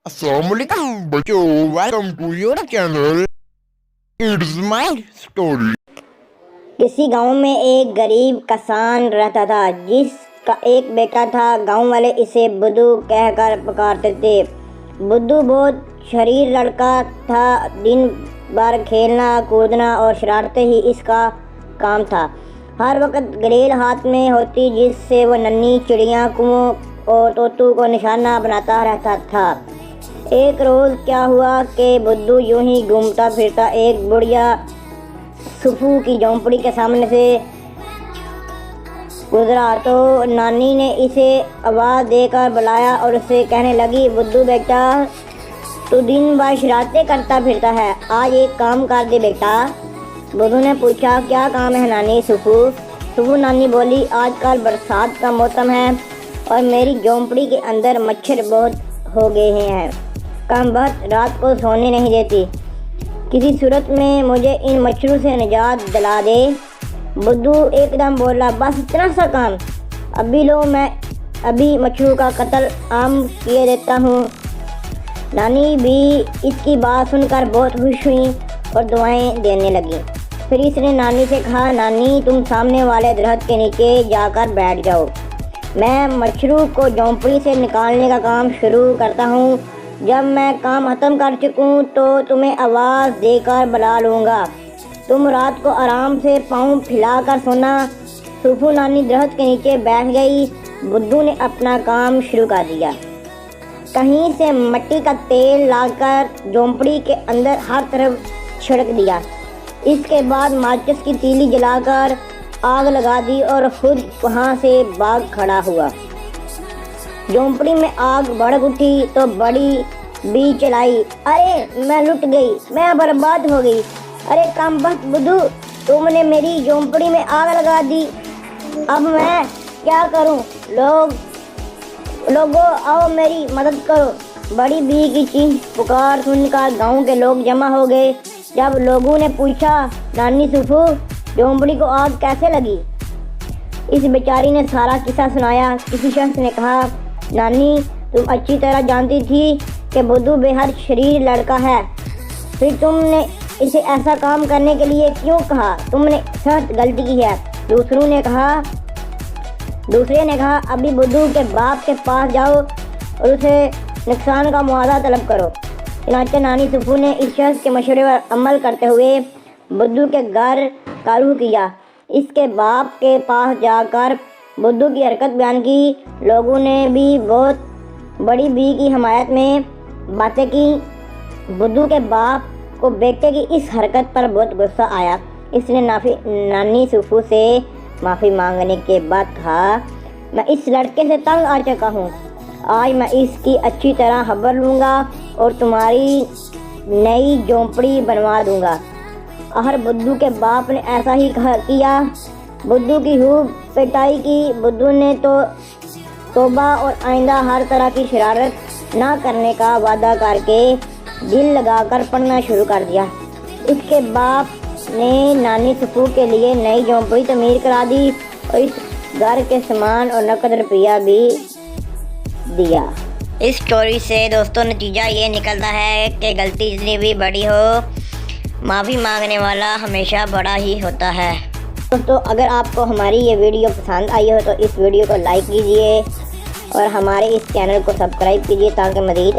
Assalamualaikum bachoo, welcome to your channel. It's my story. किसी गांव में एक गरीब किसान रहता था जिसका एक बेटा था। गांव वाले इसे बुद्धू कहकर पुकारते थे। बुद्धू बहुत शरीर लड़का था। दिन भर खेलना कूदना और शरारतें ही इसका काम था। हर वक्त गलेल हाथ में होती जिससे वो नन्ही चिड़िया कुओं और तोतों को निशाना बनाता रहता था। एक रोज़ क्या हुआ कि बुद्धू यूं ही घूमता फिरता एक बुढ़िया सुफू की झोंपड़ी के सामने से गुजरा तो नानी ने इसे आवाज़ देकर बुलाया और उसे कहने लगी, बुद्धू बेटा, तू दिन भर शरारतें करता फिरता है, आज एक काम कर दे बेटा। बुद्धू ने पूछा, क्या काम है नानी? सुफू नानी बोली, आजकल बरसात का मौसम है और मेरी झोंपड़ी के अंदर मच्छर बहुत हो गए हैं। काम बहुत रात को सोने नहीं देती। किसी सूरत में मुझे इन मच्छरों से निजात दिला दे। बुद्धू एकदम बोला, बस इतना सा काम? अभी लो, मैं अभी मच्छरों का कत्ल आम किए देता हूँ। नानी भी इसकी बात सुनकर बहुत खुश हुई और दुआएं देने लगी। फिर इसने नानी से कहा, नानी तुम सामने वाले दरख्त के नीचे जाकर बैठ जाओ, मैं मच्छरों को झोंपड़ी से निकालने का काम शुरू करता हूँ। जब मैं काम ख़त्म कर चुकूँ तो तुम्हें आवाज़ देकर बुला लूँगा। तुम रात को आराम से पाँव फैलाकर सोना। सुफू नानी दरख्त के नीचे बैठ गई। बुद्धू ने अपना काम शुरू कर दिया। कहीं से मिट्टी का तेल लाकर झोंपड़ी के अंदर हर तरफ छिड़क दिया। इसके बाद माचिस की तीली जलाकर आग लगा दी और खुद वहाँ से भाग खड़ा हुआ। झोंपड़ी में आग भड़क उठी तो बड़ी भी चलाई। अरे मैं लुट गई, मैं बर्बाद हो गई। अरे कामबख्त बुद्धू, तुमने मेरी झोंपड़ी में आग लगा दी, अब मैं क्या करूं? लोगों आओ मेरी मदद करो। बड़ी बी की चीख पुकार सुनकर गांव के लोग जमा हो गए। जब लोगों ने पूछा, नानी सुफू, झोंपड़ी को आग कैसे लगी? इस बेचारी ने सारा किस्सा सुनाया। किसी शख्स ने कहा, नानी तुम अच्छी तरह जानती थी कि बुद्धू बेहद शरीर लड़का है, फिर तुमने इसे ऐसा काम करने के लिए क्यों कहा? तुमने सख्त गलती की है। दूसरे ने कहा, अभी बुद्धू के बाप के पास जाओ और उसे नुकसान का मुआवजा तलब करो। चनाचे नानी सुफू ने इस शख्स के मशवरे पर अमल करते हुए बुद्धू के घर का रुख किया। इसके बाप के पास जाकर बुद्धू की हरकत बयान की। लोगों ने भी बहुत बड़ी बी की हिमायत में बातें की। बुद्धू के बाप को बेटे की इस हरकत पर बहुत गुस्सा आया। इसने नानी सुफू से माफ़ी मांगने के बाद कहा, मैं इस लड़के से तंग आ चुका हूँ, आज मैं इसकी अच्छी तरह खबर लूँगा और तुम्हारी नई झोंपड़ी बनवा दूँगा। और बुद्धू के बाप ने ऐसा ही किया। बुद्धू की खूब पिटाई की। बुद्धू ने तो तौबा और आइंदा हर तरह की शरारत ना करने का वादा करके दिल लगाकर पढ़ना शुरू कर दिया। इसके बाप ने नानी सुफू के लिए नई झोंपड़ी तमीर करा दी और इस घर के सामान और नकद रुपया भी दिया। इस स्टोरी से दोस्तों नतीजा ये निकलता है कि गलती जितनी भी बड़ी हो, माफ़ी मांगने वाला हमेशा बड़ा ही होता है। दोस्तों अगर आपको हमारी ये वीडियो पसंद आई हो तो इस वीडियो को लाइक कीजिए और हमारे इस चैनल को सब्सक्राइब कीजिए ताकि मज़ीद